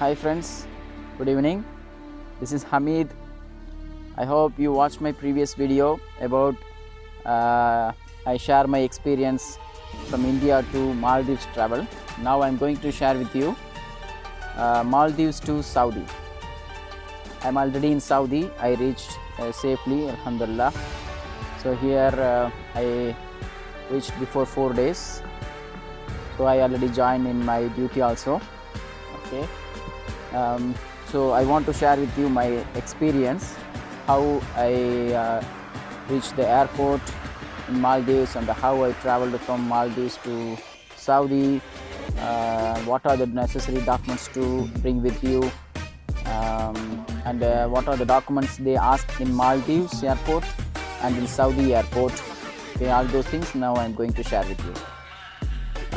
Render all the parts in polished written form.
Hi friends, good evening. This is Hamid. I hope you watched my previous video about I share my experience from India to Maldives travel. Now I am going to share with you Maldives to Saudi. I am already in Saudi. I reached safely, Alhamdulillah. So here I reached before 4 days. So I already joined in my duty also. Okay. So I want to share with you my experience, how I reached the airport in Maldives and how I traveled from Maldives to Saudi, what are the necessary documents to bring with you, and what are the documents they ask in Maldives airport and in Saudi airport. Okay, all those things now I am going to share with you.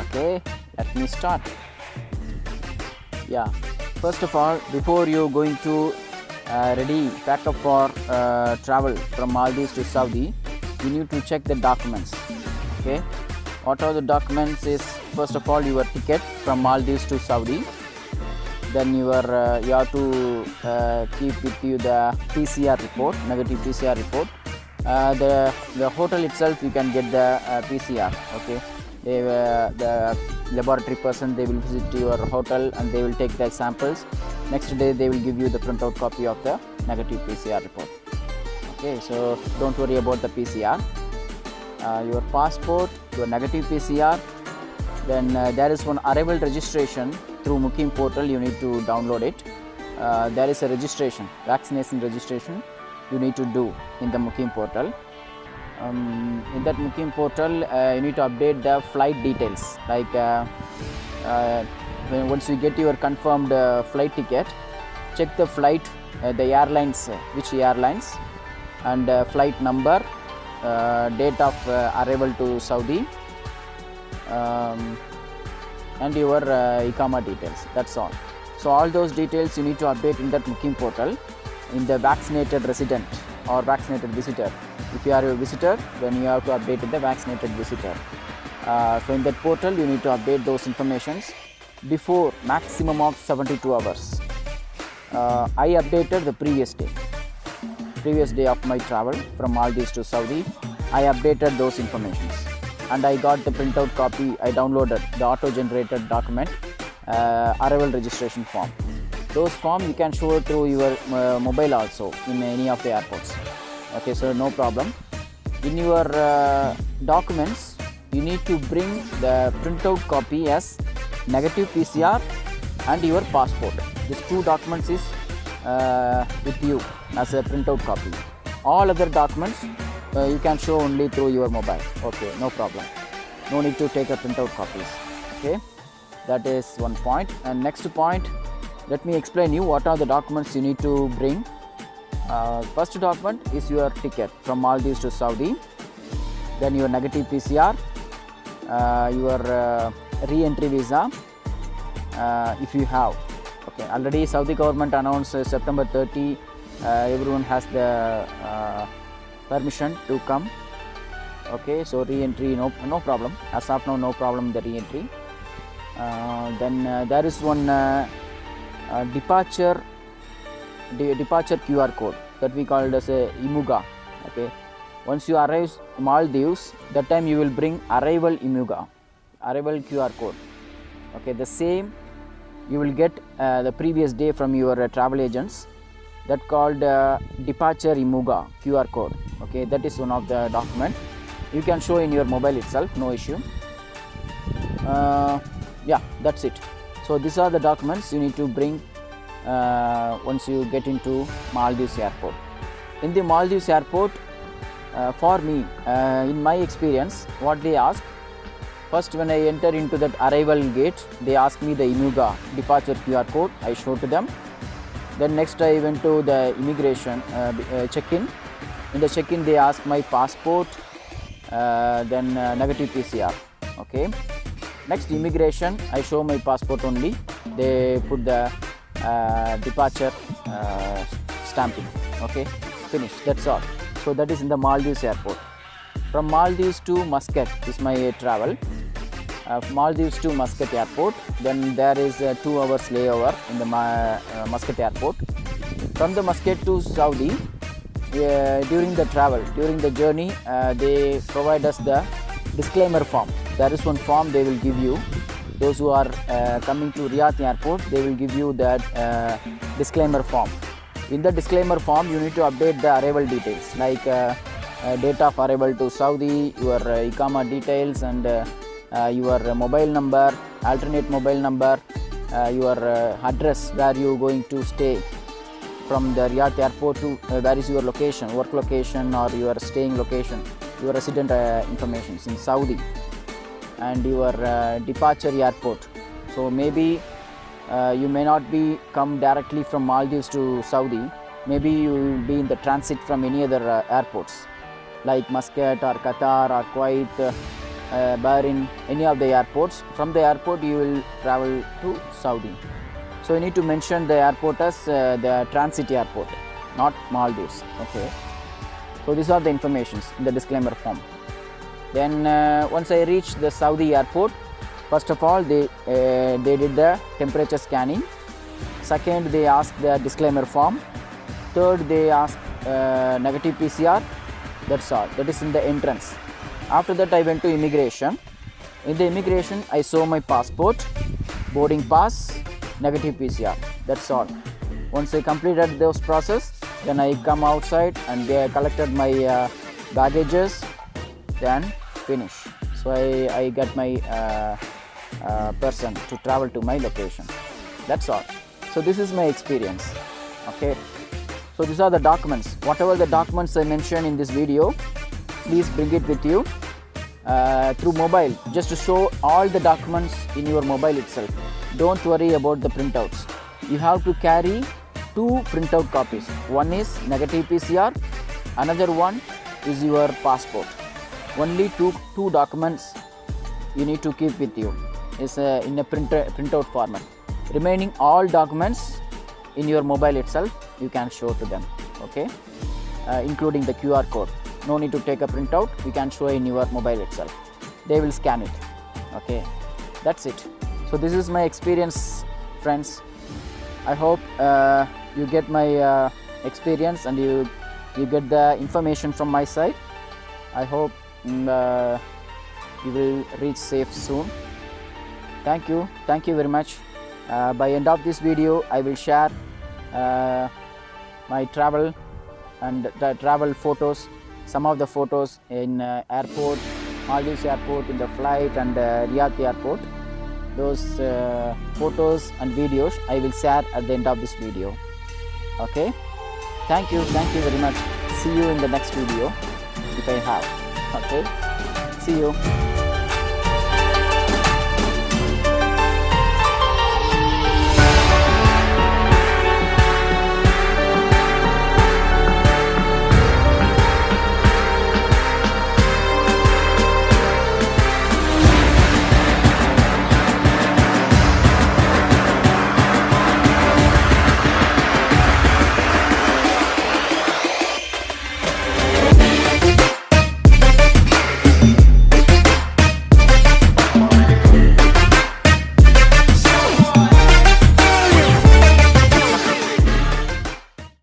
Okay, let me start. Yeah, first of all, before you going to pack up for travel from Maldives to Saudi, you need to check the documents. Okay, what are the documents is, first of all, your ticket from Maldives to Saudi. Then you have to keep with you the PCR report, negative PCR report. The hotel itself, you can get the PCR. Okay, the laboratory person, they will visit your hotel and they will take the samples. Next day they will give you the printout copy of the negative PCR report. Okay, so don't worry about the PCR. Your passport, your negative PCR. Then there is one arrival registration through Mukim portal. You need to download it. There is a registration, vaccination registration you need to do in the Mukim portal. In that Mukim portal, you need to update the flight details. Like once you get your confirmed flight ticket, check the flight, the airlines, which airlines, and flight number, date of arrival to Saudi, and your Iqama details. That's all. So all those details you need to update in that Mukim portal in the vaccinated resident or vaccinated visitor. If you are a visitor, then you have to update the vaccinated visitor. So in that portal, you need to update those informations before maximum of 72 hours. I updated the previous day of my travel from Maldives to Saudi. I updated those informations and I got the printout copy. I downloaded the auto-generated document, arrival registration form. Those form you can show through your mobile also in any of the airports. Okay, so no problem. In your documents, you need to bring the printout copy as negative PCR and your passport. These two documents is with you as a printout copy. All other documents you can show only through your mobile. Okay, no problem. No need to take a printout copies. Okay, that is one point. And next point, let me explain you what are the documents you need to bring. First document is your ticket from Maldives to Saudi, then your negative PCR, your re-entry visa, if you have. Okay, already Saudi government announced September 30, everyone has the permission to come. Okay, so re-entry, no problem. As of now, no problem the re-entry. Then there is one departure QR code that we call it as a IMUGA. Okay, once you arrive Maldives, that time you will bring arrival IMUGA, arrival QR code. Okay, the same you will get the previous day from your travel agents, that called departure IMUGA QR code. Okay, that is one of the document you can show in your mobile itself, no issue. Yeah, that's it. So these are the documents you need to bring once you get into Maldives airport. In the Maldives airport, for me, in my experience, what they ask, first when I enter into that arrival gate, they ask me the IMUGA departure QR code. I show to them. Then next I went to the immigration check-in. In the check-in, they ask my passport, then negative PCR. Okay. Next immigration, I show my passport only. They put the departure stamping. Okay, finished. That's all. So that is in the Maldives airport. From Maldives to Muscat is my travel. Maldives to Muscat airport. Then there is a 2 hours layover in the Muscat airport. From the Muscat to Saudi, during the travel, during the journey, they provide us the disclaimer form. There is one form they will give you. Those who are coming to Riyadh airport, they will give you that disclaimer form. In the disclaimer form, you need to update the arrival details like date of arrival to Saudi, your Iqama details, and your mobile number, alternate mobile number, your address where you are going to stay from the Riyadh airport to where is your location, work location or your staying location, your resident information in Saudi, and your departure airport. So maybe you may not be come directly from Maldives to Saudi. Maybe you will be in the transit from any other airports like Muscat or Qatar or Kuwait, Bahrain, any of the airports. From the airport you will travel to Saudi. So you need to mention the airport as the transit airport, not Maldives. Okay. So these are the informations in the disclaimer form. Then once I reached the Saudi airport, first of all they did the temperature scanning. Second, they asked the disclaimer form. Third, they asked negative PCR. That's all. That is in the entrance. After that, I went to immigration. In the immigration, I saw my passport, boarding pass, negative PCR. That's all. Once I completed those process, then I come outside and they collected my baggages. Then finish. So I get my person to travel to my location. That's all. So this is my experience. Okay. So these are the documents. Whatever the documents I mentioned in this video, please bring it with you through mobile, just to show all the documents in your mobile itself. Don't worry about the printouts. You have to carry 2 printout copies. One is negative PCR, another one is your passport. Only two documents you need to keep with you. Is in a printout format. Remaining all documents in your mobile itself, you can show to them. Okay, including the QR code. No need to take a printout. You can show in your mobile itself. They will scan it. Okay, that's it. So this is my experience, friends. I hope you get my experience and you get the information from my side. I hope you will reach safe soon. Thank you very much. By end of this video, I will share my travel and the travel photos, some of the photos in airport, Maldives airport, in the flight, and Riyadh airport. Those photos and videos I will share at the end of this video. Okay, thank you very much. See you in the next video if I have. Okay, see you.